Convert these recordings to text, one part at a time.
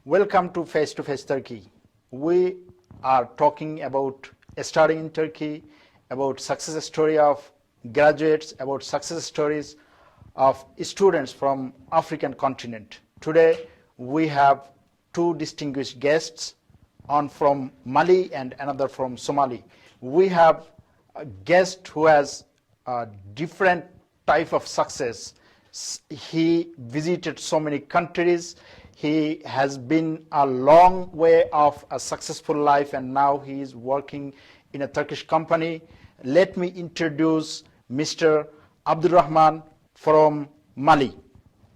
Welcome to Face Turkey. We are talking about studying in Turkey, about success story of graduates, about success stories of students from African continent. Today we have two distinguished guests, one from Mali and another from Somali. We have a guest who has a different type of success. He visited so many countries. He has been a long way of a successful life, and now he is working in a Turkish company. Let me introduce Mr. Abdurrahman from Mali,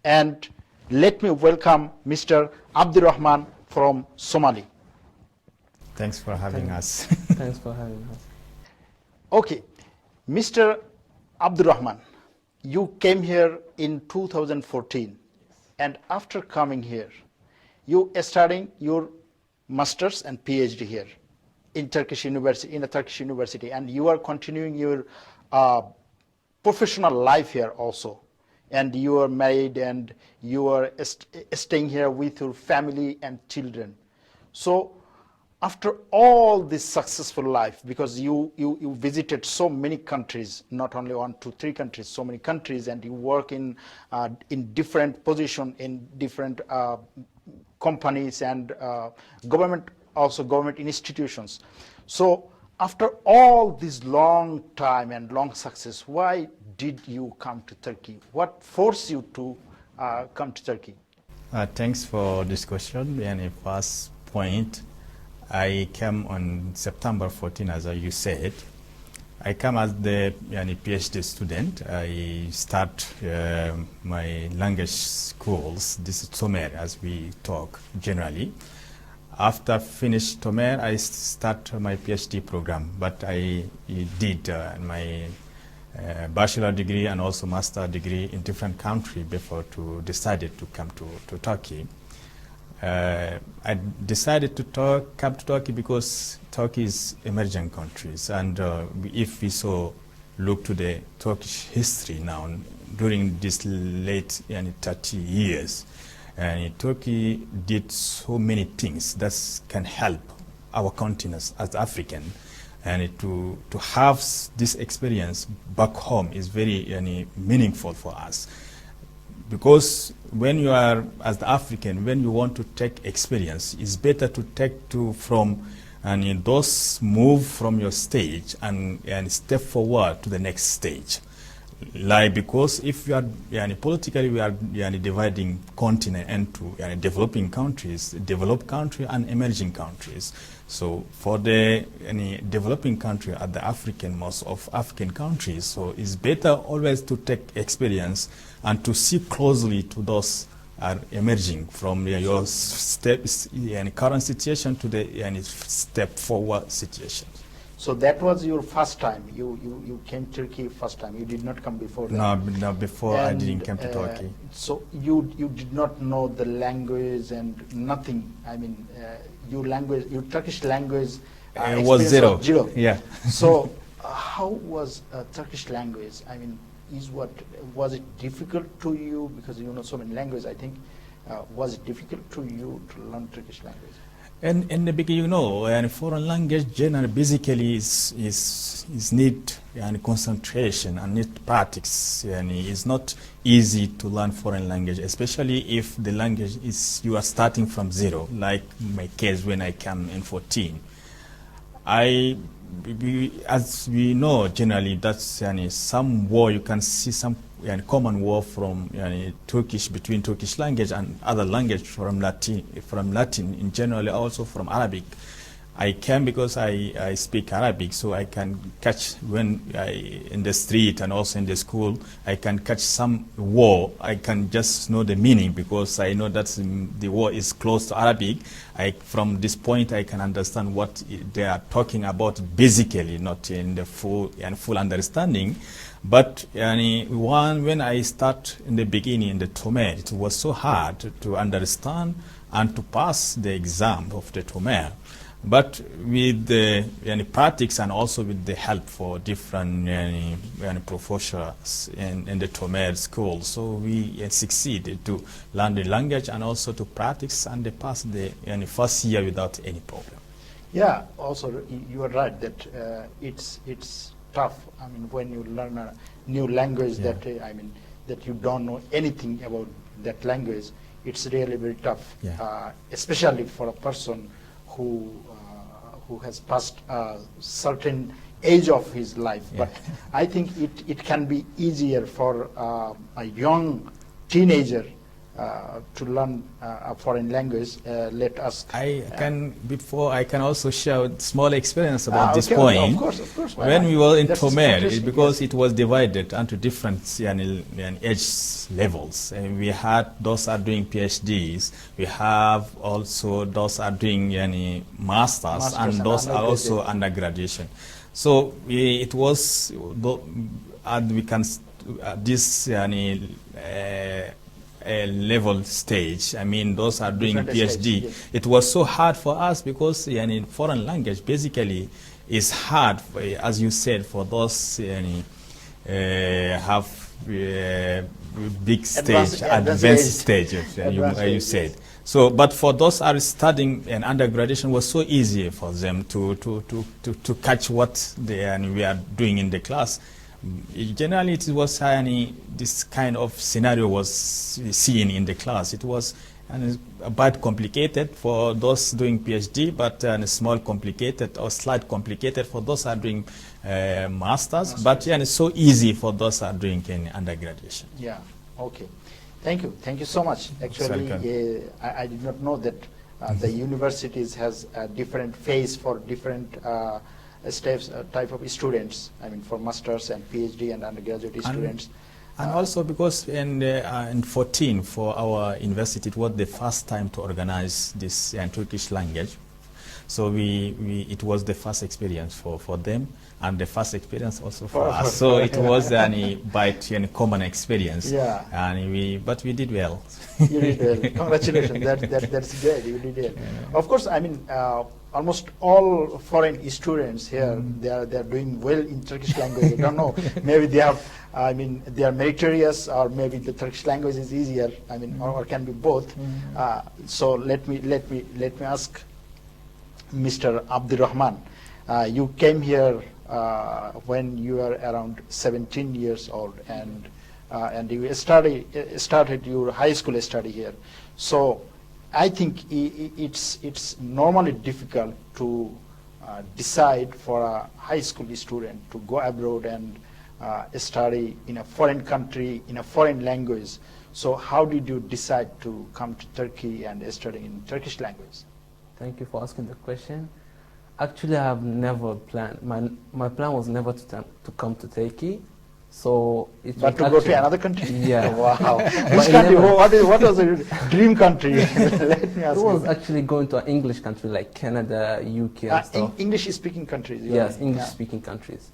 and let me welcome Mr. Abdurrahman from Somali. Thanks for having us. Thanks for having us. Okay, Mr. Abdurrahman, you came here in 2014. And after coming here, you are studying your master's and PhD here in Turkish university, in a Turkish university, and you are continuing your professional life here also. And you are married, and you are staying here with your family and children. So, after all this successful life, because you visited so many countries, not only 1, 2, 3 countries, so many countries, and you work in different positions in different companies and government institutions. So after all this long time and long success, why did you come to Turkey? What forced you to come to Turkey? Thanks for this question. And a first point, I came on September 14, as you said. I come as the PhD student. I start my language schools. This is Tomer, as we talk generally. After finish Tomer, I start my PhD program. But I did my bachelor degree and also master degree in different countries before to decided to come to Turkey. I decided to come to Turkey because Turkey is emerging countries, and if we look to the Turkish history now during this late 30 years, and Turkey did so many things that can help our continent as African, and to have this experience back home is very meaningful for us. Because when you are, as the African, when you want to take experience, it's better to take from and those move from your stage and step forward to the next stage. Like, because if you are politically we are dividing continent into developing countries, developed country and emerging countries. So for the developing country at the African most of African countries, so it's better always to take experience and to see closely to those are emerging from your steps current situation to the step forward situation. So that was your first time. You came to Turkey first time. You did not come before that. No, before I didn't come to Turkey. So you did not know the language and nothing. I mean, your Turkish language was zero. Zero. Yeah. So how was Turkish language? I mean, was it difficult to you, because you know so many languages? I think was it difficult to you to learn Turkish language? And in the beginning, foreign language generally basically is need concentration and need practice. And it's not easy to learn foreign language, especially if the language is you are starting from zero. Like my case when I came in 14, as we know generally that's some war you can see some common war from Turkish between Turkish language and other language from Latin in general, also from Arabic. I came because I speak Arabic, so I can catch when in the street and also in the school I can catch some word. I can just know the meaning because I know that the word is close to Arabic. From this point I can understand what they are talking about basically, not in the full understanding. But when I start in the beginning in the Tomer, it was so hard to understand and to pass the exam of the Tomer. But with the practice and also with the help for different professors in the Tomer school, so we succeeded to learn the language and also to practice and they passed the first year without any problem. Yeah, also you are right that it's tough. I mean, when you learn a new language that that you don't know anything about that language, it's really very tough, especially for a person who has passed a certain age of his life. But I think it can be easier for a young teenager to learn a foreign language. Let us. I can also share a small experience about this point. Of course. When we were in Tomer, because it was divided into different age levels, and we had those are doing PhDs. We have also those are doing masters, and those are also undergraduation. So it was, and we can this level stage. I mean, those are doing Different PhD. stage, yes. It was so hard for us because foreign language basically is hard, as you said, for those have big stage, advanced stage, you said. So, but for those are studying and undergraduation was so easy for them to catch what we are doing in the class. Generally, it was this kind of scenario was seen in the class. It was a bit complicated for those doing PhD, but small complicated or slight complicated for those are doing masters. But it's so easy for those are doing undergraduation. Yeah. Okay. Thank you so much. Actually, I did not know that the universities has a different phase for different steps, type of students. I mean, for masters and PhD and undergraduate students. And also because in 14 for our university, it was the first time to organize this Turkish language. So it was the first experience for them and the first experience also for us. So it was a common experience. Yeah. And but we did well. You did well. Congratulations. That's great. You did well. Yeah. Of course, I mean, almost all foreign students here, they are doing well in Turkish language. I don't know. Maybe they have. I mean, they are meritorious, or maybe the Turkish language is easier. I mean, or can be both. So let me ask Mr. Abdurrahman. You came here when you were around 17 years old, and you started your high school study here. So I think it's normally difficult to decide for a high school student to go abroad and study in a foreign country, in a foreign language. So how did you decide to come to Turkey and study in Turkish language? Thank you for asking the question. Actually, I have never planned. My plan was never to come to Turkey. So but to go to another country? Yeah. Wow. Which country? What was the dream country? Let me ask you. It was you. actually going to an English country like Canada, UK and stuff. English-speaking countries? Yes, English-speaking countries.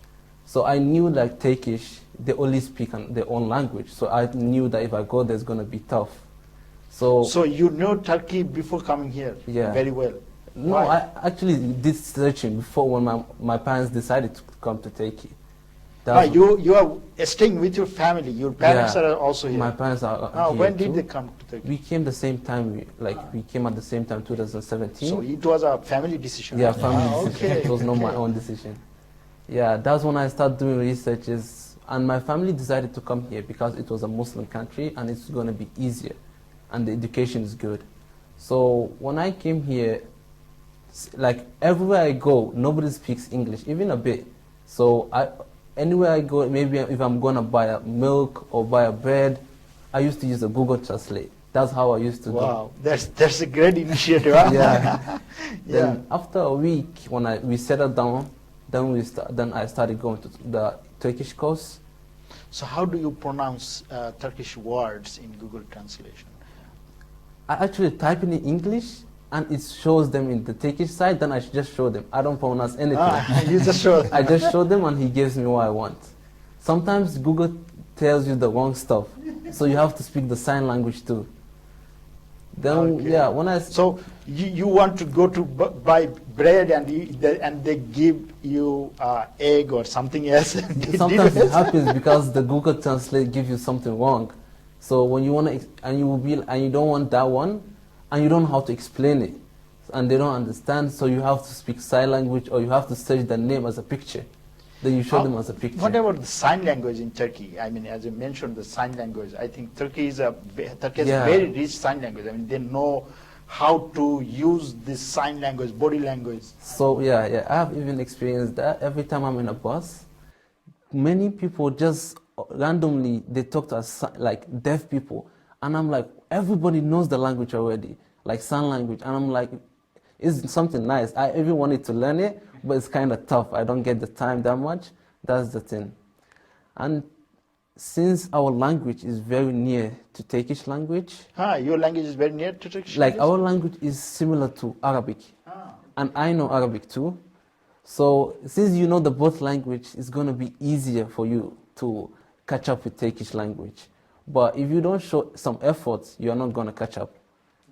So I knew like Turkish, they only speak their own language. So I knew that if I go there, it's going to be tough. So you know Turkey before coming here? Yeah. Very well. No, Why? I actually did searching before when my parents decided to come to Turkey. You are staying with your family. Your parents are also here. My parents are here when did too. they come to Turkey? We came the same time. We came at the same time, 2017. So it was a family decision. Yeah, family decision. Okay. It was not my own decision. Yeah, that's when I started doing researches, and my family decided to come here because it was a Muslim country and it's going to be easier, and the education is good. So when I came here, like everywhere I go, nobody speaks English, even a bit. So anywhere I go, maybe if I'm going to buy a milk or buy a bread, I used to use a Google Translate. That's how I used to do. Wow, that's a great initiative. Yeah. Then after a week, when we settled down, then I started going to the Turkish course. So how do you pronounce Turkish words in Google Translation? I actually type in English, and it shows them in the Turkish side, then I just show them. I don't pronounce anything. You just show them. I just show them and he gives me what I want. Sometimes Google tells you the wrong stuff, so you have to speak the sign language too. Then Okay. yeah, when I So you want to go to buy bread and they give you egg or something else. Sometimes it happens because the Google Translate gives you something wrong. So when you want to, and you don't want that one, and you don't know how to explain it, and they don't understand, so you have to speak sign language, or you have to search the name as a picture. Then you show them as a picture. What about the sign language in Turkey? I mean, as you mentioned, the sign language. I think Turkey has a very rich sign language. I mean, they know how to use this sign language, body language. So yeah, I have even experienced that. Every time I'm in a bus, many people just randomly, they talk to us like deaf people, and I'm like, everybody knows the language already, like sign language, and I'm like, it's something nice. I even wanted to learn it, but it's kind of tough. I don't get the time that much. That's the thing. And since our language is very near to Turkish language, your language is very near to Turkish. like our language is similar to Arabic, and I know Arabic too. So since you know the both language, it's going to be easier for you to catch up with Turkish language. But if you don't show some effort, you are not going to catch up.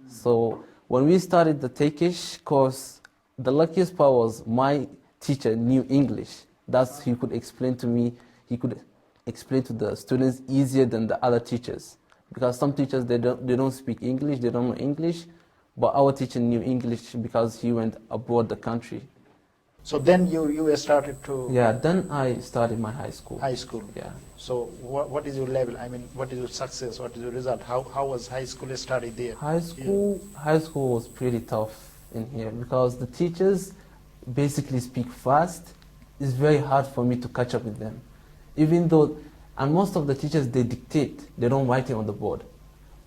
So when we started the Turkish course, the luckiest part was my teacher knew English. That's he could explain to me. He could explain to the students easier than the other teachers, because some teachers they don't speak English, they don't know English, but our teacher knew English because he went abroad the country. So then you started to... Yeah, then I started my high school. High school. Yeah. So what is your level? I mean, what is your success? What is your result? How was high school studied there? High school was pretty tough in here because the teachers basically speak fast. It's very hard for me to catch up with them. Even though, and most of the teachers, they dictate, they don't write it on the board.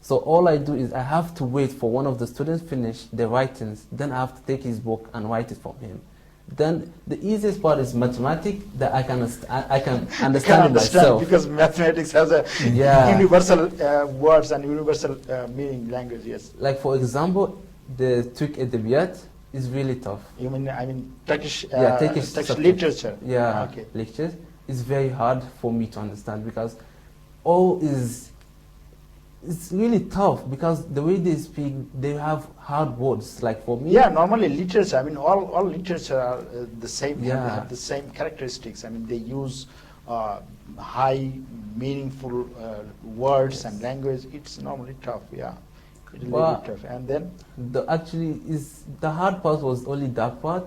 So all I do is I have to wait for one of the students finish their writings, then I have to take his book and write it from him. Then the easiest part is mathematics that I can understand it myself. Because mathematics has a universal words and universal meaning language, yes. Like for example, the Türk Edebiyat is really tough. You mean, Turkish, Turkish literature? Yeah, okay. Lectures. It's very hard for me to understand because it's really tough because the way they speak, they have hard words. Like for me, yeah, normally literature. I mean, all literature are the same. Yeah. Have the same characteristics. I mean, they use high, meaningful words and language. It's normally tough. Yeah, it's really tough. And then the hard part was only that part,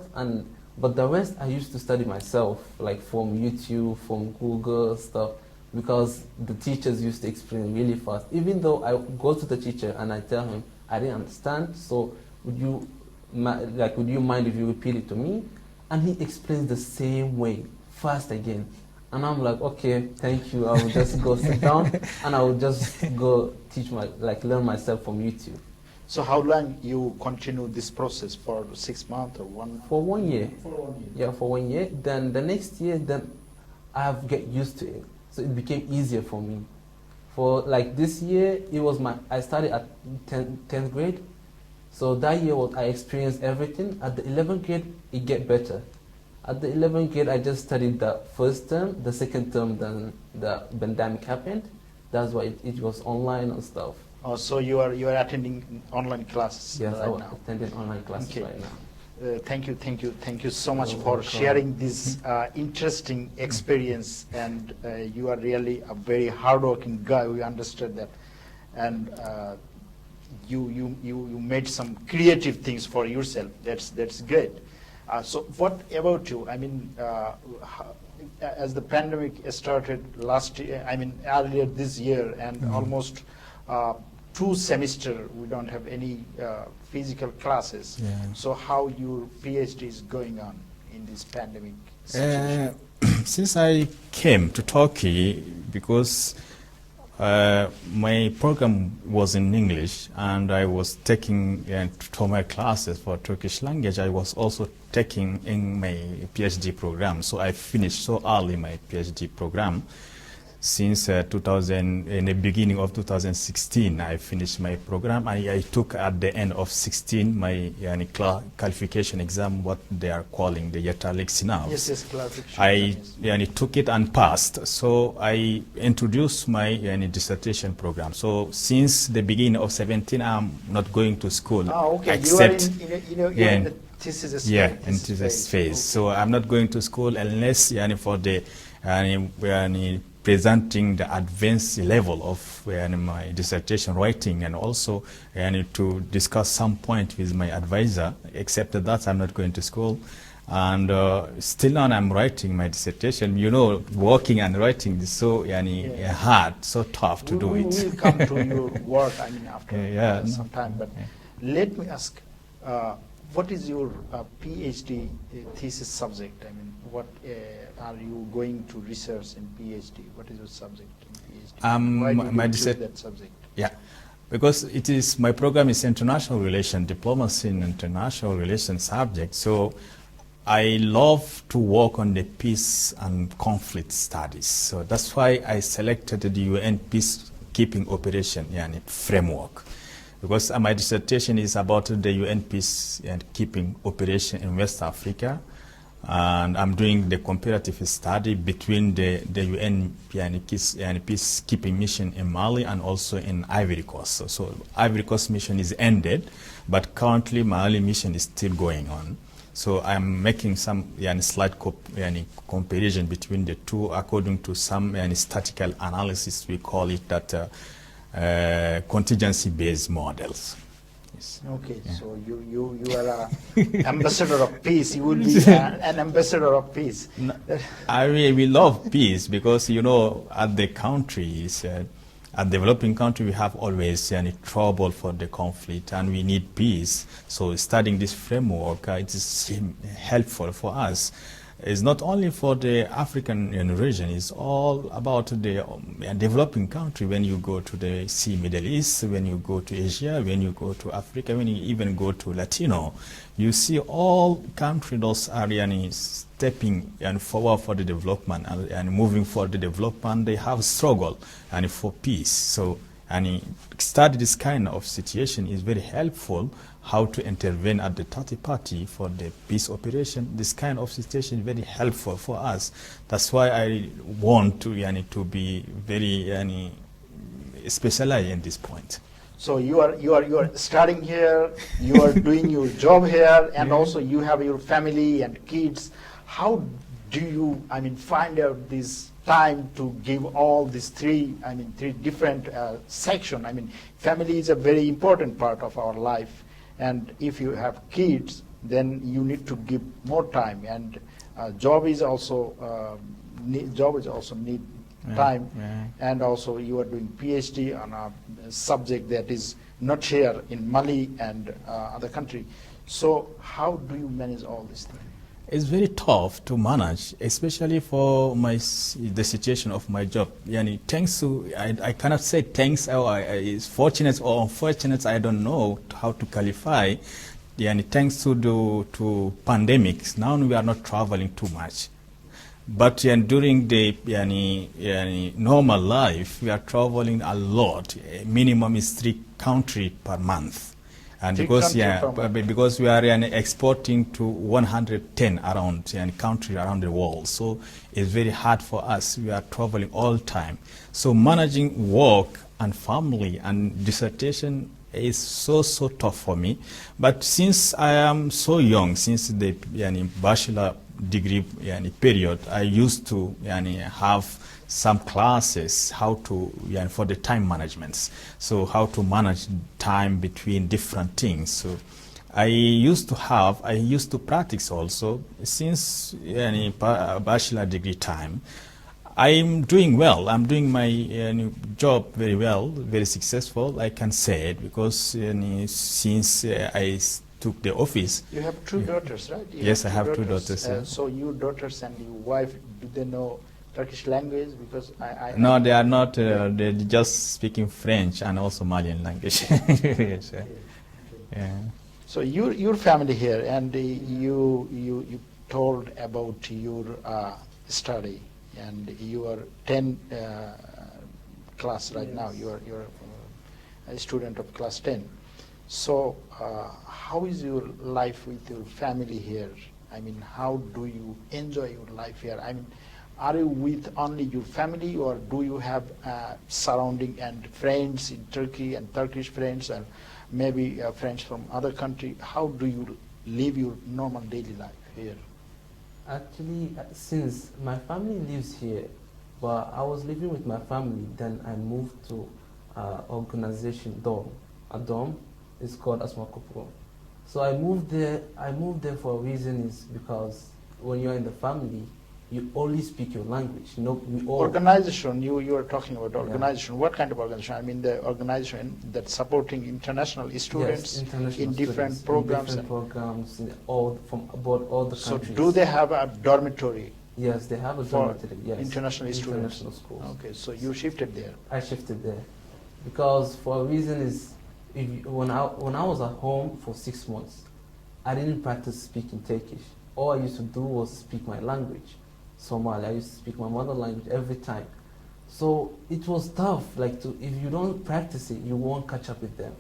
but the rest I used to study myself, like from YouTube, from Google stuff. Because the teachers used to explain really fast. Even though I go to the teacher and I tell him I didn't understand, so would you mind if you repeat it to me? And he explains the same way, fast again. And I'm like, okay, thank you. I will just go sit down and I will just go learn myself from YouTube. So how long you continue this process? For 6 months or 1? For 1 year. For 1 year. Yeah, for 1 year. Then the next year, then I have get used to it. So it became easier for me. For like this year, I started at 10th grade. So that year I experienced everything. At the 11th grade, it get better. At the 11th grade, I just studied the first term. The second term, then the pandemic happened. That's why it was online and stuff. Oh, so you are attending online classes right now? Yes, I'm attending online classes right now. Thank you so much for sharing this interesting experience, and you are really a very hardworking guy. We understood that, and you made some creative things for yourself. That's great. So what about you? I mean, as the pandemic started last year, I mean earlier this year, and almost 2 semesters we don't have any physical classes. Yeah. So how your PhD is going on in this pandemic situation? Since I came to Turkey, because my program was in English and I was taking to my classes for Turkish language, I was also taking in my PhD program. So I finished so early my PhD program. Since in the beginning of 2016, I finished my program, and I took at the end of 16 my qualification exam, what they are calling the yeterlik sınav. Yes, clarification. I took it and passed. So I introduced my dissertation program. So since the beginning of 17, I'm not going to school. Okay. Except you are thesis Yeah, phase. in thesis phase. So I'm not going to school unless for the presenting the advanced level of my dissertation writing, and also to discuss some point with my advisor. Except that I'm not going to school. And still now I'm writing my dissertation. Working and writing is so hard, so tough to do it. We'll come to your work, after some time. But let me ask, what is your PhD thesis subject? What are you going to research in PhD? What is your subject in PhD? Why did you choose that subject? Yeah, because my program is international relations, diplomacy and international relations subject. So I love to work on the peace and conflict studies. So that's why I selected the UN peacekeeping operation framework. Because my dissertation is about the UN peacekeeping operation in West Africa. And I'm doing the comparative study between the UN peacekeeping mission in Mali and also in Ivory Coast. So Ivory Coast mission is ended, but currently Mali mission is still going on. So I'm making some slight comparison between the two according to some statistical analysis. We call it that contingency-based models. Yes. Okay, yeah. So you are an ambassador of peace. You will be an ambassador of peace. No, we love peace because at the countries, at developing country, we have always trouble for the conflict, and we need peace. So studying this framework, it is helpful for us. It's not only for the African region, it's all about the developing country. When you go to the Middle East, when you go to Asia, when you go to Africa, when you even go to Latino, you see all countries, those are stepping forward for the development and moving for the development. They have struggle for peace. So study this kind of situation is very helpful. How to intervene at the third party for the peace operation. This kind of situation is very helpful for us. That's why I want to be very specialized in this point. So you are studying here, you are doing your job here, and also you have your family and kids. How do you find out this time to give all these three different sections? Family is a very important part of our life. And if you have kids, then you need to give more time. And job is also need time. Yeah. And also you are doing PhD on a subject that is not here in Mali and other country. So how do you manage all these things? It's very tough to manage, especially for the situation of my job. Thanks to, I cannot say thanks, or it's fortunate or unfortunate, I don't know how to qualify. Thanks to pandemics, now we are not traveling too much. But during the normal life, we are traveling a lot. Minimum is 3 countries per month. And because we are exporting to 110 around countries around the world, so it's very hard for us. We are traveling all the time. So managing work and family and dissertation is so tough for me. But since I am so young, since the bachelor degree period, I used to have some classes how to for the time management. So how to manage time between different things. So I used to practice also since bachelor degree time. I'm doing well. I'm doing my job very well, very successful, I can say it, because since I took the office. You have 2 daughters, right? Yes, I have 2 daughters. So your daughters and your wife, do they know Turkish language? Because No, they are not. They're just speaking French and also Somalian language. Yes, yeah. So your family here, and you told about your study, and you are 10 class right now. You're a student of class 10. So how is your life with your family here? How do you enjoy your life here? Are you with only your family, or do you have surrounding and friends in Turkey and Turkish friends, and maybe friends from other country? How do you live your normal daily life here? Actually, since my family lives here, but I was living with my family, then I moved to organization dorm. A dorm is called Asmakopro. So I moved there. I moved there for a reason is because when you're in the family, you only speak your language. You know, we all Organization, you are talking about organization. Yeah. What kind of organization? I mean the organization that's supporting international students in different programs. In different programs from about all the countries. So do they have a dormitory? Yes, they have a dormitory. Yes, international students. International schools. Okay, so you shifted there. I shifted there because for a reason is when I was at home for 6 months, I didn't practice speaking Turkish. All I used to do was speak my language. Somali. I used to speak my mother language every time. So it was tough, like if you don't practice it, you won't catch up with them.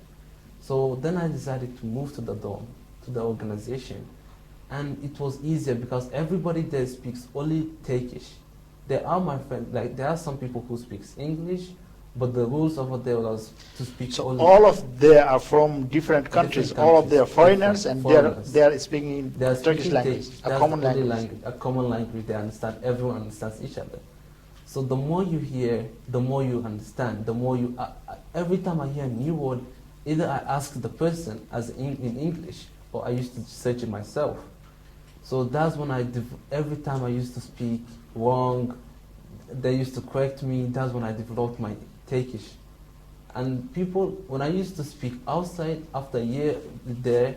So then I decided to move to the dorm, to the organization. And it was easier because everybody there speaks only Turkish. There are my friends, like there are some people who speak English, but the rules over there was to speak only. So all of they are from different countries. All of they are foreigners, and they are speaking Turkish language, a common language. A common language. They understand. Everyone understands each other. So the more you hear, the more you understand. The more you. Every time I hear a new word, either I ask the person as in English, or I used to search it myself. So that's when every time I used to speak wrong, they used to correct me. That's when I developed my Turkish. And people, when I used to speak outside after a year there,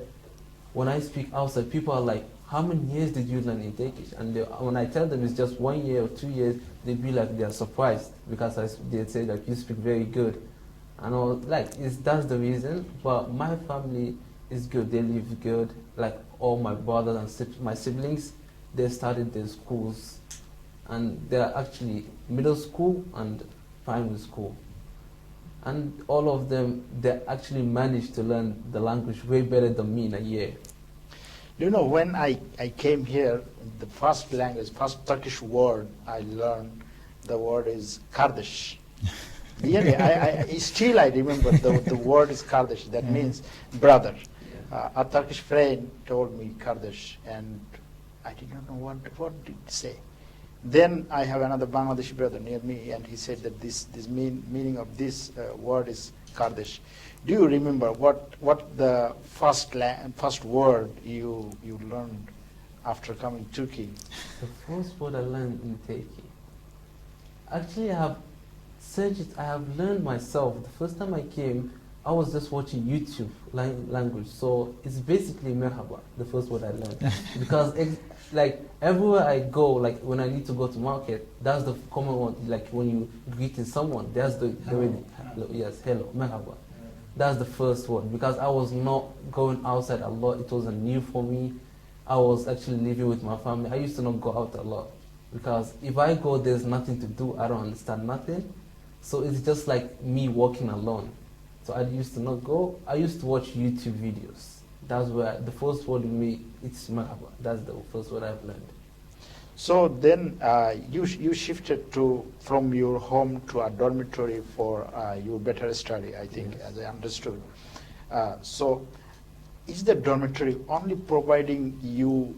when I speak outside, people are like, how many years did you learn in Turkish? And when I tell them it's just 1 year or 2 years, they'd be like, they're surprised because they'd say like, you speak very good. And I was like, that's the reason. But my family is good, they live good. Like all my brothers and my siblings, they started their schools. And they're actually middle school and primary school. And all of them, they actually managed to learn the language way better than me in a year. You know, when I came here, the first Turkish word I learned, the word is kardeş. Really, I remember the word is kardeş. That means brother. A Turkish friend told me kardeş, and I did not know what did it say. Then I have another Bangladeshi brother near me, and he said that this meaning of this word is kardeş. Do you remember what the first word you learned after coming to Turkey? The first word I learned in Turkey. Actually, I have searched it. I have learned myself. The first time I came, I was just watching YouTube language. So it's basically merhaba, the first word I learned. Because like everywhere I go, like when I need to go to market, that's the common one. Like when you greeting someone, that's the way. Yes, hello, merhaba. That's the first word because I was not going outside a lot. It wasn't new for me. I was actually living with my family. I used to not go out a lot because if I go, there's nothing to do. I don't understand nothing. So it's just like me walking alone. So I used to not go. I used to watch YouTube videos. That's where the first word in me, it's merhaba. That's the first word I've learned. So then you shifted from your home to a dormitory for your better study, I think, yes. As I understood. So is the dormitory only providing you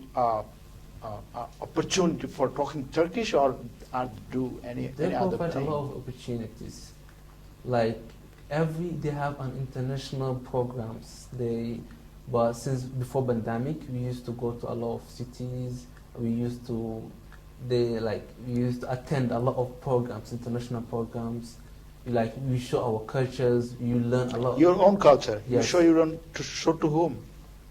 opportunity for talking Turkish, or do any other thing? They provide a lot of opportunities. Like they have an international programs. But since before pandemic, we used to go to a lot of cities. We used to attend a lot of programs, international programs. Like we show our cultures. You learn a lot. Your own culture. Yes. You show your own to show to whom?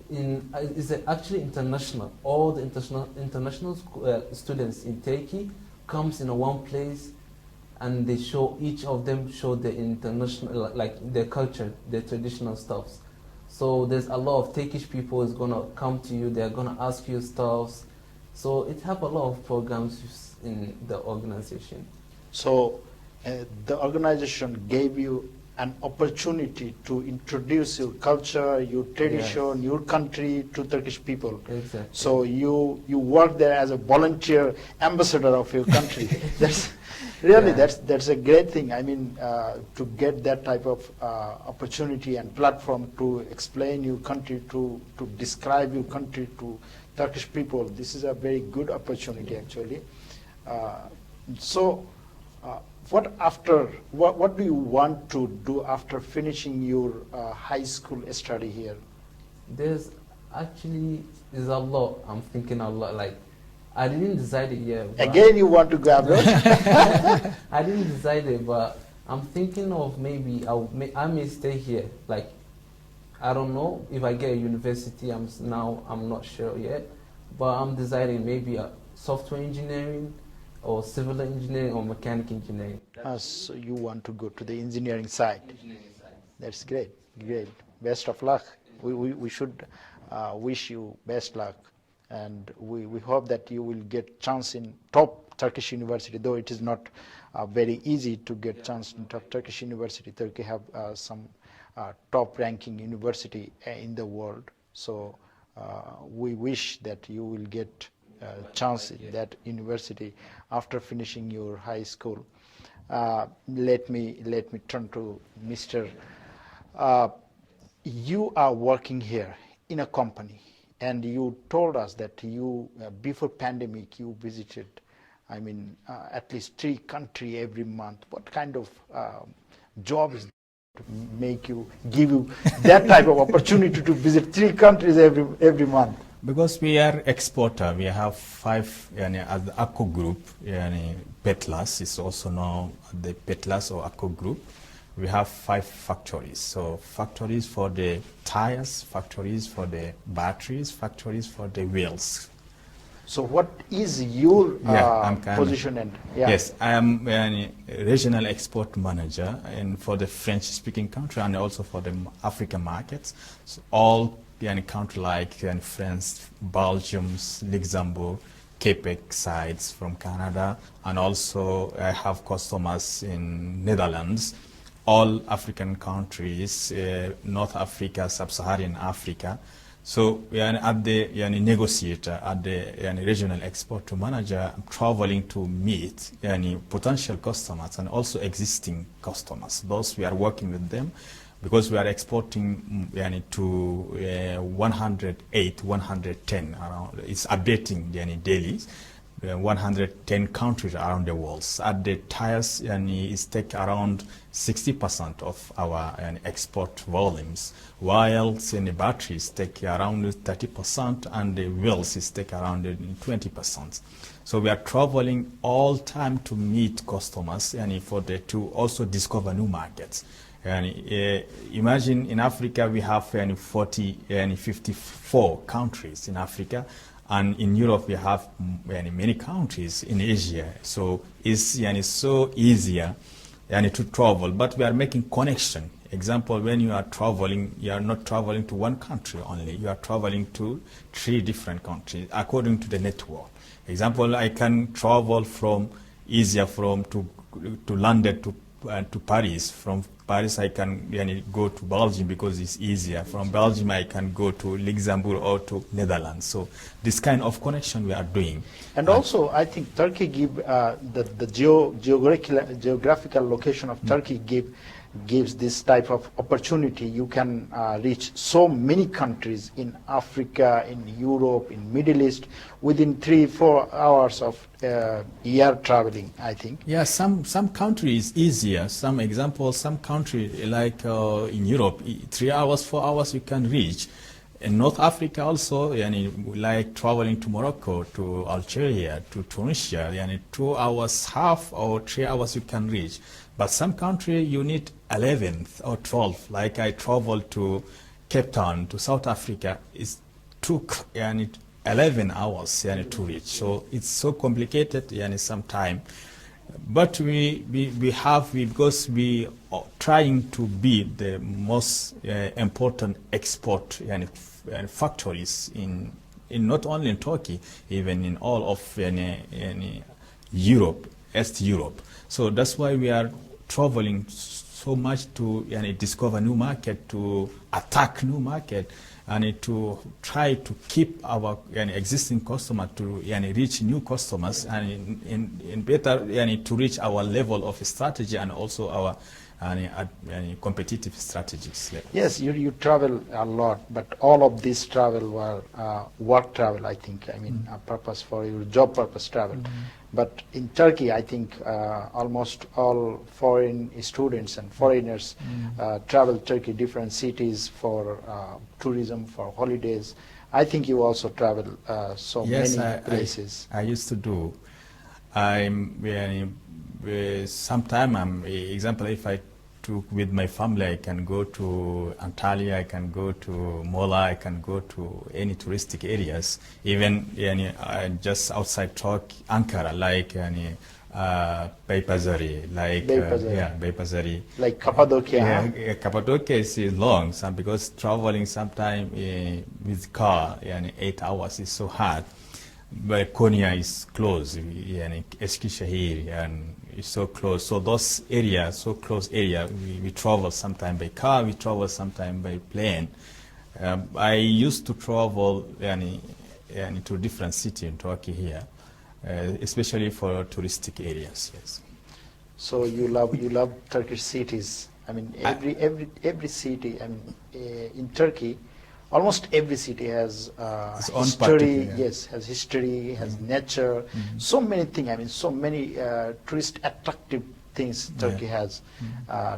It's actually international. All the international students in Turkey comes in one place, and they show each of them show their international their culture, their traditional stuffs. So there's a lot of Turkish people is gonna come to you. They're gonna ask you stuff. So it have a lot of programs in the organization. So the organization gave you an opportunity to introduce your culture, your tradition, yes. Your country to Turkish people. Exactly. So you work there as a volunteer ambassador of your country. Really, Yeah. that's a great thing. I mean, to get that type of opportunity and platform to explain your country, to describe your country to Turkish people, this is a very good opportunity actually. So, what do you want to do after finishing your high school study here? There's a lot. I'm thinking a lot. Like, I didn't decide it yet. but- Again, you want to go abroad? I didn't decide it, but I'm thinking of maybe I may stay here. Like, I don't know if I get a university. I'm not sure yet, but I'm deciding maybe software engineering or civil engineering or mechanic engineering. So you want to go to the engineering side. That's great, great. Best of luck. We should wish you best luck, and we hope that you will get chance in top Turkish university, though it is not very easy to get chance in top Turkish university. Turkey have some top ranking university in the world, so we wish that you will get chance in that university after finishing your high school. Let me turn to Mr. You are working here in a company, and you told us that you before pandemic you visited, I mean, at least 3 countries every month. What kind of job is to give you that type of opportunity to visit 3 countries every month? Because we are exporter, we have 5, as the ACO group, Petlas is also known the Petlas or ACO group. We have 5 factories. So factories for the tires, factories for the batteries, factories for the wheels. So what is your position? And yes, I am a regional export manager and for the French-speaking country and also for the African markets. So all country like France, Belgium, Luxembourg, Quebec sides from Canada, and also I have customers in Netherlands, all African countries, North Africa, Sub-Saharan Africa. So we are at the negotiator, at the regional export manager, traveling to meet potential customers and also existing customers. Those we are working with them because we are exporting to 108, 110 around. It's updating daily. 110 countries around the world. At the tires, it take around 60% of our export volumes, while the batteries take around 30% and the wheels is take around 20%. So we are traveling all time to meet customers and to also discover new markets. Imagine in Africa we have 54 countries in Africa. And in Europe, we have many countries in Asia. So it's so easier to travel. But we are making connection. Example, when you are traveling, you are not traveling to one country only. You are traveling to 3 different countries according to the network. Example, I can travel from to London to Paris. From Paris, I can go to Belgium because it's easier. From Belgium, I can go to Luxembourg or to Netherlands. So this kind of connection we are doing. And also, I think Turkey give the geographical location of Turkey gives this type of opportunity. You can reach so many countries in Africa, in Europe, in Middle East within 3-4 hours of air traveling, I think. Yeah, some countries easier. Some country like in Europe, 3 hours, 4 hours you can reach. In North Africa also, like traveling to Morocco, to Algeria, to Tunisia, 2 hours, half or 3 hours you can reach. But some country you need 11 or 12. Like I traveled to Cape Town, to South Africa. It took 11 hours to reach. So it's so complicated some time. But because we are trying to be the most important export factories in not only in Turkey, even in all of Europe, East Europe. So that's why we are traveling so much to discover new market, to attack new market. and to try to keep our existing customer to reach new customers and in better to reach our level of strategy and also our competitive strategies. Yes, you travel a lot, but all of this travel were work travel, I think. I mean, a purpose for your job purpose travel. But in Turkey, I think almost all foreign students and foreigners travel Turkey, different cities for tourism, for holidays. I think you also travel yes, many places. I used to do. Sometime, example, if I took with my family, I can go to Antalya, I can go to Mola, I can go to any touristic areas, even just outside Ankara, like Beypazarı, like Beypazarı. Like Cappadocia. Yeah, Cappadocia is long, because traveling sometime with car, 8 hours is so hard. But Konya is close, Eskişehir, and it's so close. So those areas, so close area, we travel sometime by car, we travel sometime by plane. I used to travel to different cities in Turkey here, especially for touristic areas. Yes. So you love Turkish cities. I mean, every city. I mean, in Turkey, almost every city has history. Yes, has history, has nature. So many things. I mean, so many tourist attractive things Turkey has.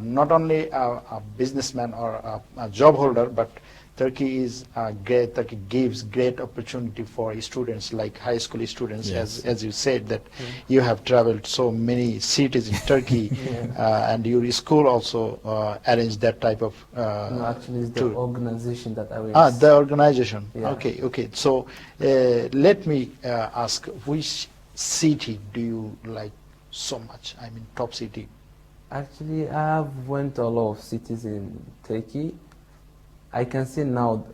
Not only a businessman or a job holder, but Turkey is great. Turkey gives great opportunity for students, like high school students. Yes. As you said that you have traveled so many cities in Turkey, and your school also arranged that type of. No, actually, it's the organization that I was. Ah, the organization. Yeah. Okay. So let me ask, which city do you like so much? I mean, top city. Actually, I have went to a lot of cities in Turkey. I can say now,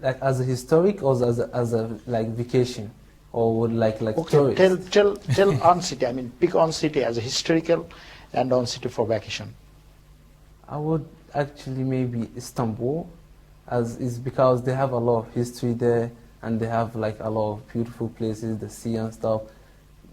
like as a historic or as a like vacation, or would like Okay, tourist. tell on city. I mean, pick on city as a historical, and on city for vacation. I would actually maybe Istanbul, as is because they have a lot of history there, and they have like a lot of beautiful places, the sea and stuff.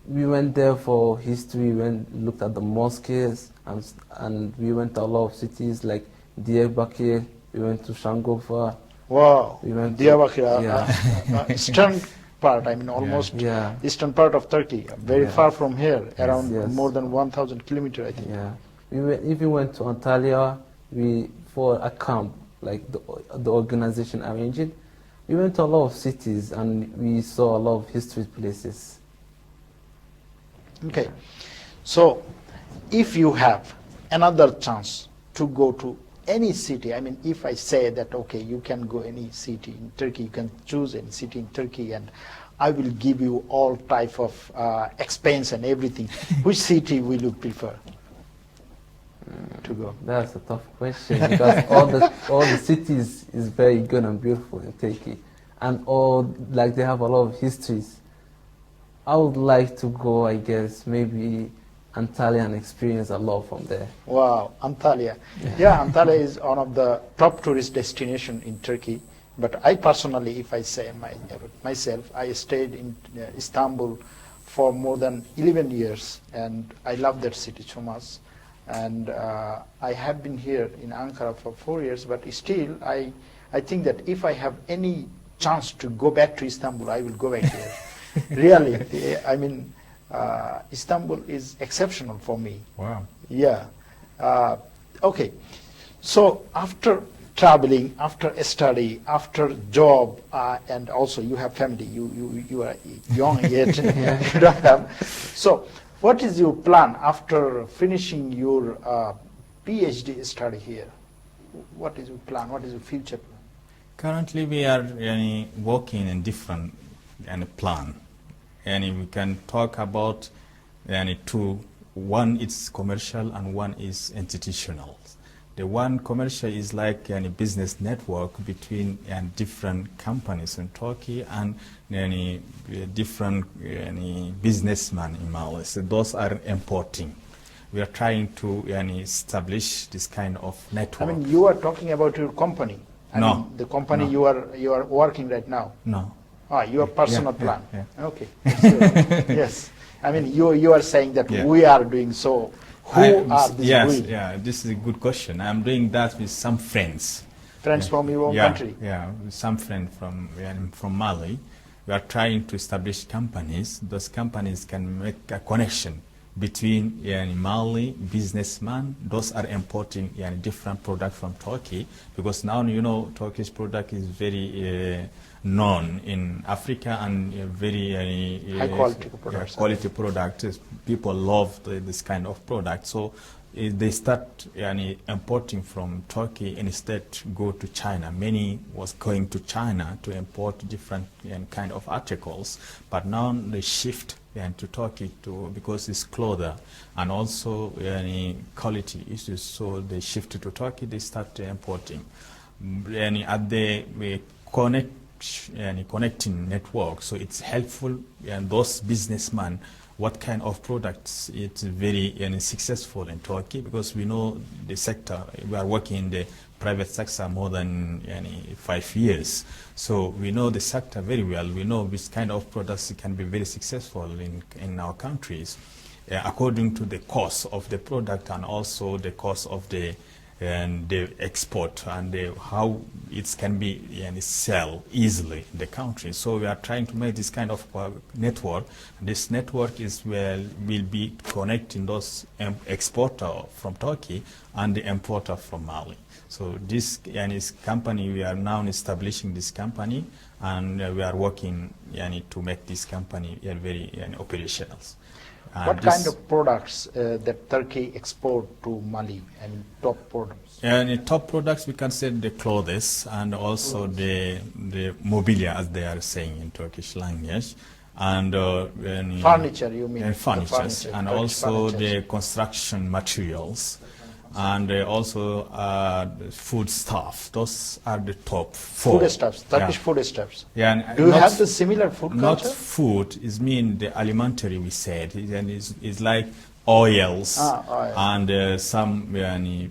We went there for history. We looked at the mosques, and we went to a lot of cities like Diyarbakir. We went to Şanlıurfa. Wow. We went to- Diyarbakir, eastern part. I mean, almost Yeah. eastern part of Turkey, very Yeah. far from here, around yes. more than 1,000 kilometers, I think. Yeah, we even went to Antalya. For a camp, like the organization arranged it. We went to a lot of cities and we saw a lot of history places. Okay, so if you have another chance to go to any city, I mean, if I say that, okay, you can go any city in Turkey, you can choose any city in Turkey, and I will give you all type of expense and everything, which city will you prefer to go? That's a tough question because all the cities is very good and beautiful in Turkey, and all like they have a lot of histories. I would like to go, I guess, maybe Antalya and experience a lot from there. Wow, Antalya. Yeah, Antalya is one of the top tourist destination in Turkey. But I personally, if I say myself, I stayed in Istanbul for more than 11 years, and I love that city so much. And I have been here in Ankara for 4 years, but still, I think that if I have any chance to go back to Istanbul, I will go back here. Really, I mean, Istanbul is exceptional for me. Wow. Yeah. Okay. So after traveling, after study, after job, and also you have family. You are young yet. You don't have. So what is your plan after finishing your PhD study here? What is your plan? What is your future plan? Currently, we are working in different plan, and we can talk about two. One is commercial and one is institutional. The one commercial is like a business network between different companies in Turkey and different businessmen in Mali. So those are important. We are trying to establish this kind of network. I mean, you are talking about your company. I No. mean, the company No. you are working right now. No. Your personal Yeah, plan. yeah. Okay. That's good. Yes. I mean, you are saying that Yeah. we are doing so. Who are these Yes, we? yeah, this is a good question. I'm doing that with some friends. Friends Yeah. from your own Yeah, country. Yeah, with some friend from Mali. We are trying to establish companies. Those companies can make a connection between Mali businessmen. Those are importing different products from Turkey, because now Turkish product is very known in Africa, and very High quality products. quality product. People love this kind of product. So they start importing from Turkey, and instead go to China. Many was going to China to import different kind of articles, but now they shift to Turkey because it's closer, and also quality issues. So they shift to Turkey. They start importing, and at the connecting network. So it's helpful, and those businessmen, what kind of products it's very successful in Turkey, because we know the sector. We are working in the private sector more than 5 years, so we know the sector very well. We know which kind of products can be very successful in our countries, according to the cost of the product, and also the cost of the export, and how it can be sell easily in the country. So we are trying to make this kind of network. This network will be connecting those exporter from Turkey and the importer from Mali. So this company, we are now establishing this company, and we are working to make this company very operational. What kind of products that Turkey export to Mali? I mean, top products. And top products, we can say the clothes, and also the mobilia, as they are saying in Turkish language, and furniture. You mean furniture, and Turkish also furnitures. the construction materials, and also food stuff. Those are the top four. Foodstuffs, Turkish foodstuffs. Yeah, and Do you have the similar food not culture? food, is mean the alimentary, we said, and is like oils, oil. and some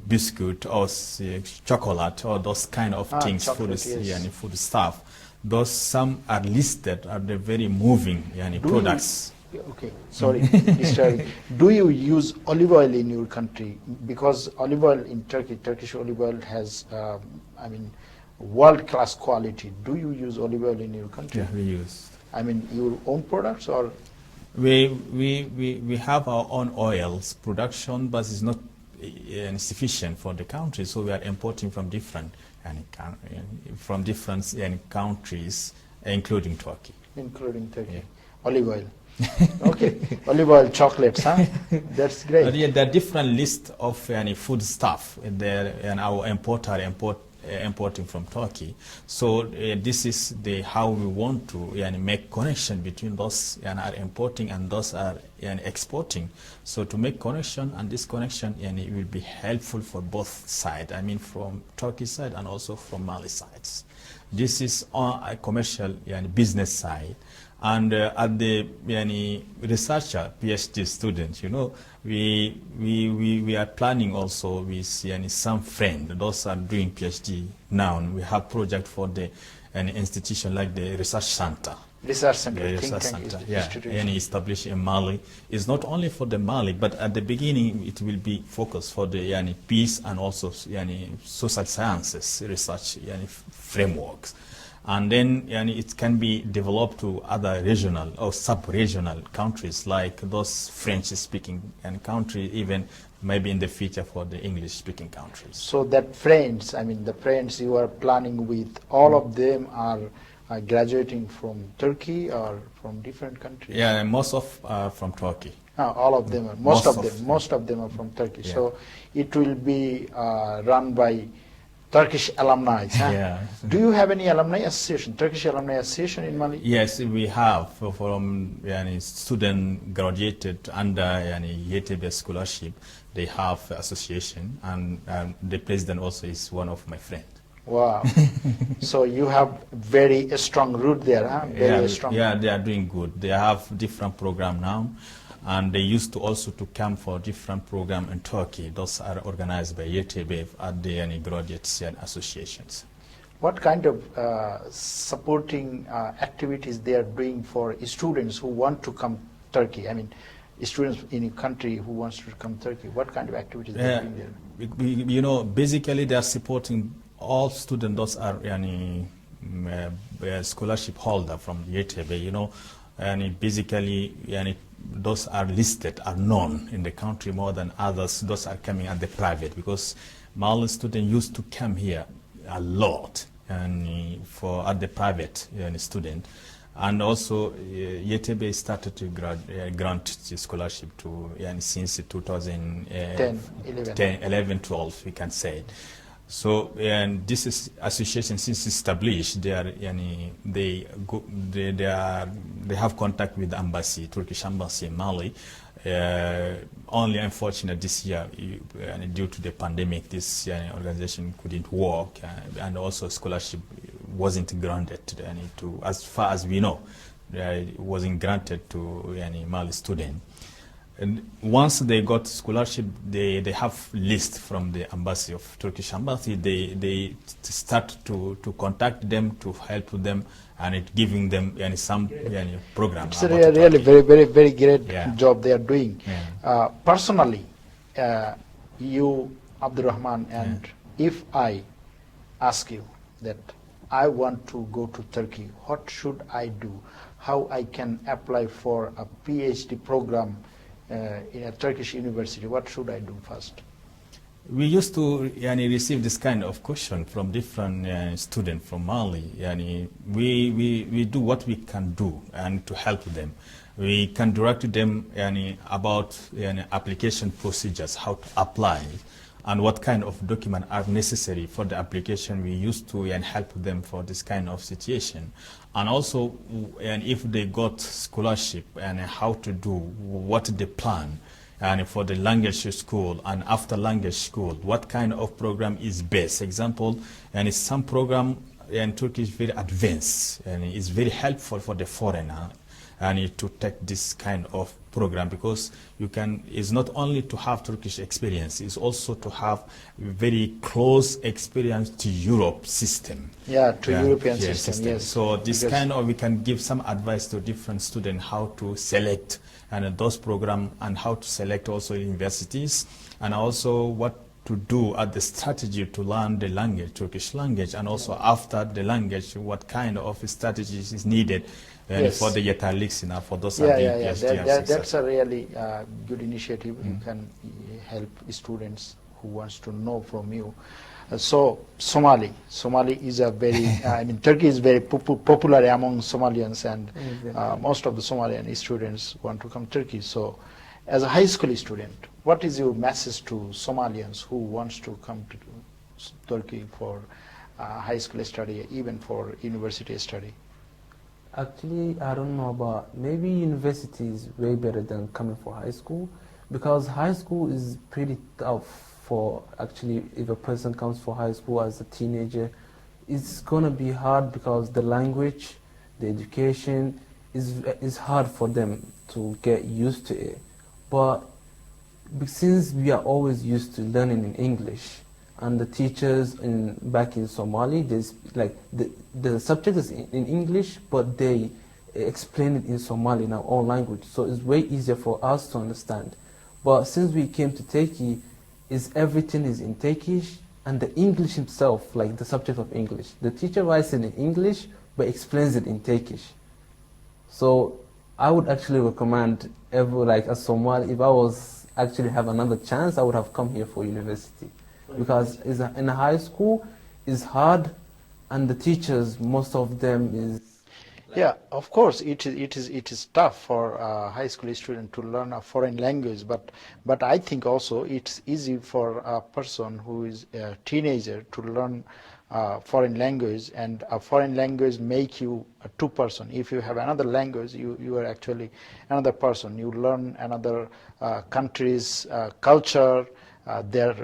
biscuit or chocolate, or those kind of things, chocolate, food, yes. food stuff. Those some are listed are the very moving products. Okay, sorry, Mr. Do you use olive oil in your country? Because olive oil in Turkey, Turkish olive oil has, world-class quality. Do you use olive oil in your country? Yeah, we use. I mean, your own products, or? We have our own oils production, but it's not sufficient for the country. So we are importing from different countries, including Turkey. Including Turkey. Yeah. Olive oil. Okay, olive oil chocolates, huh? That's great. But there are different list of food stuff there, and our importing from Turkey. So this is how we want to make connection between those are importing and those are exporting. So to make connection, and this connection it will be helpful for both sides. I mean, from Turkey side and also from Mali sides. This is on a commercial business side. And at the researcher, PhD student, we are planning also with some friend. Those are doing PhD now. We have project for an institution like the research center. Research center, The think research tank center, institution. established in Mali. It's not only for the Mali, but at the beginning it will be focused for the peace and also social sciences research frameworks. And then it can be developed to other regional or sub-regional countries, like those French-speaking countries, even maybe in the future for the English-speaking countries. So that friends, the friends you are planning with, all of them are graduating from Turkey or from different countries? Yeah, most of from Turkey. All of them, most of them are from Turkey. Yeah. So it will be run by Turkish alumni. Huh? Yeah. Do you have any alumni association, Turkish alumni association in Mali? Yes, we have from student graduated under YTB scholarship. They have association, and the president also is one of my friends. Wow. So you have very strong root there, huh? Very strong. Yeah, they are doing good. They have different program now, and they used to also to come for different program in Turkey. Those are organized by YTB at the graduate associations. What kind of supporting activities they are doing for students who want to come Turkey? I mean, students in a country who wants to come Turkey. What kind of activities they are doing there? You know, basically they are supporting all students. Those are scholarship holder from YTB. You know, and basically those are listed, are known in the country more than others. Those are coming at the private, because Mali students used to come here a lot and for at the private student. And also YTB started to grant the scholarship to since 2011, 12 we can say. So and this is association since established, they have contact with the embassy, Turkish embassy in Mali. Only unfortunate this year, due to the pandemic, this organization couldn't work, and also scholarship wasn't granted to, as far as we know, it wasn't granted to any Mali student. And once they got scholarship, they have list from the embassy of Turkish embassy. They start to contact them to help them, and it giving them some program. It's a really very great job they are doing. Yeah. Personally, you, Abdurrahman, and if I ask you that I want to go to Turkey, what should I do? How I can apply for a PhD program in a Turkish university? What should I do first? We used to receive this kind of question from different students from Mali. We do what we can do and to help them. We can direct them about application procedures, how to apply, and what kind of documents are necessary for the application. We used to help them for this kind of situation. And also, if they got scholarship, and how to do, what they plan, and for the language school, and after language school, what kind of program is best. Example, some program in Turkey is very advanced, and is very helpful for the foreigner, and to take this kind of program, because you can, it's not only to have Turkish experience, it's also to have very close experience to Europe system. Yeah, to European system, yes. So this kind of, we can give some advice to different students how to select those programs, and how to select also universities, and also what to do at the strategy to learn the language, Turkish language, and also after the language, what kind of strategies is needed for the yeterliksina, for those that's a really good initiative. You can help students who wants to know from you. So Somali is a very, I mean, Turkey is very popular among Somalians, and most of the Somalian students want to come to Turkey. So as a high school student, what is your message to Somalians who wants to come to Turkey for high school study, even for university study? Actually, I don't know, but maybe university is way better than coming for high school, because high school is pretty tough for, actually, if a person comes for high school as a teenager, it's going to be hard, because the language, the education is hard for them to get used to it. But since we are always used to learning in English, and the teachers back in Somali, the subject is in English, but they explain it in Somali, in our own language, so it's way easier for us to understand. But since we came to Turkey, everything is in Turkish, and the English itself, like the subject of English, the teacher writes it in English but explains it in Turkish. So I would actually recommend a Somali, if I was actually have another chance, I would have come here for university. Because in a high school, it's hard, and the teachers, most of them is... Yeah, of course, it is tough for a high school student to learn a foreign language, but I think also it's easy for a person who is a teenager to learn foreign language, and a foreign language make you a two person. If you have another language, you are actually another person. You learn another country's culture, their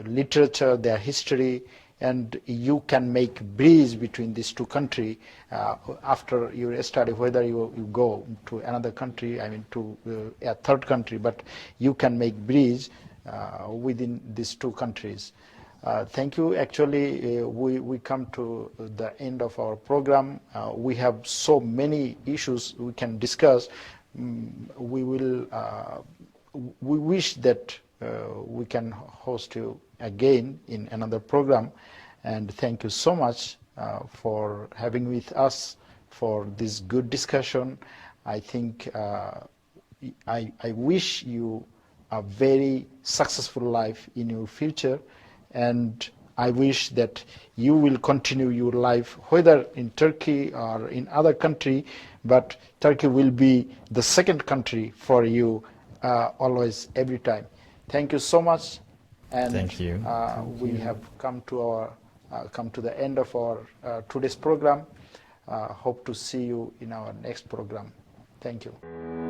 literature, their history, and you can make bridge between these two countries after your study, whether you go to another country, I mean to a third country, but you can make bridge within these two countries. Thank you. Actually, we come to the end of our program. We have so many issues we can discuss. We wish that we can host you again in another program. And thank you so much for having with us for this good discussion. I think I wish you a very successful life in your future, and I wish that you will continue your life whether in Turkey or in other country, but Turkey will be the second country for you always, every time. Thank you so much. And Thank you. We have come to the end of our today's program. Hope to see you in our next program. Thank you.